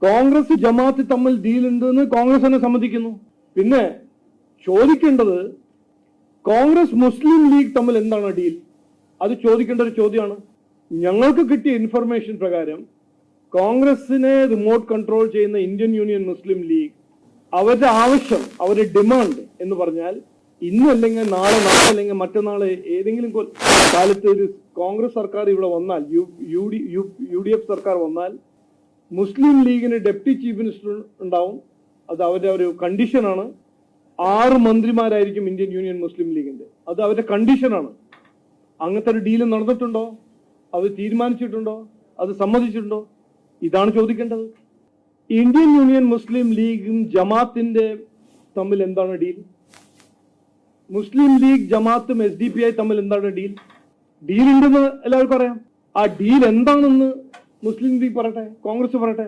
കോൺഗ്രസ് ജമാഅത്ത് തമ്മിൽ ഡീൽ ഉണ്ടെന്ന് കോൺഗ്രസ് തന്നെ സമ്മതിക്കുന്നു. പിന്നെ ചോദിക്കേണ്ടത് കോൺഗ്രസ് മുസ്ലിം ലീഗ് തമ്മിൽ എന്താണ് ഡീൽ? അത് ചോദിക്കേണ്ട ഒരു ചോദ്യമാണ്. ഞങ്ങൾക്ക് കിട്ടിയ ഇൻഫർമേഷൻ പ്രകാരം കോൺഗ്രസിനെ റിമോട്ട് കൺട്രോൾ ചെയ്യുന്ന ഇന്ത്യൻ യൂണിയൻ മുസ്ലിം ലീഗ് അവരുടെ ആവശ്യം, അവരുടെ ഡിമാൻഡ് എന്ന് പറഞ്ഞാൽ ഇന്നല്ലെങ്കിൽ നാളെ, നാളെ അല്ലെങ്കിൽ മറ്റന്നാളെ ഏതെങ്കിലും കാലത്ത് ഒരു കോൺഗ്രസ് സർക്കാർ ഇവിടെ വന്നാൽ, UDF സർക്കാർ വന്നാൽ മുസ്ലിം ലീഗിന് ഡെപ്യൂട്ടി ചീഫ് മിനിസ്റ്റർ ഉണ്ടാവും. അത് അവരുടെ ഒരു കണ്ടീഷനാണ്. 6 മന്ത്രിമാരായിരിക്കും ഇന്ത്യൻ യൂണിയൻ മുസ്ലിം ലീഗിന്റെ. അത് അവരുടെ കണ്ടീഷനാണ്. അങ്ങനത്തെ ഒരു ഡീല് നടന്നിട്ടുണ്ടോ? അത് തീരുമാനിച്ചിട്ടുണ്ടോ? അത് സമ്മതിച്ചിട്ടുണ്ടോ? ഇതാണ് ചോദിക്കേണ്ടത്. ഇന്ത്യൻ യൂണിയൻ മുസ്ലിം ലീഗും ജമാഅത്തിന്റെ തമ്മിൽ എന്താണ് ഡീൽ? മുസ്ലിം ലീഗ് ജമാഅത്തും SDPI തമ്മിൽ എന്താണ് ഡീൽ? ഡീൽ ഉണ്ടെന്ന് എല്ലാവർക്കും അറിയാം. ആ ഡീൽ എന്താണെന്ന് മുസ്ലിം ലീഗ് പറയട്ടെ, കോൺഗ്രസ് പറയട്ടെ.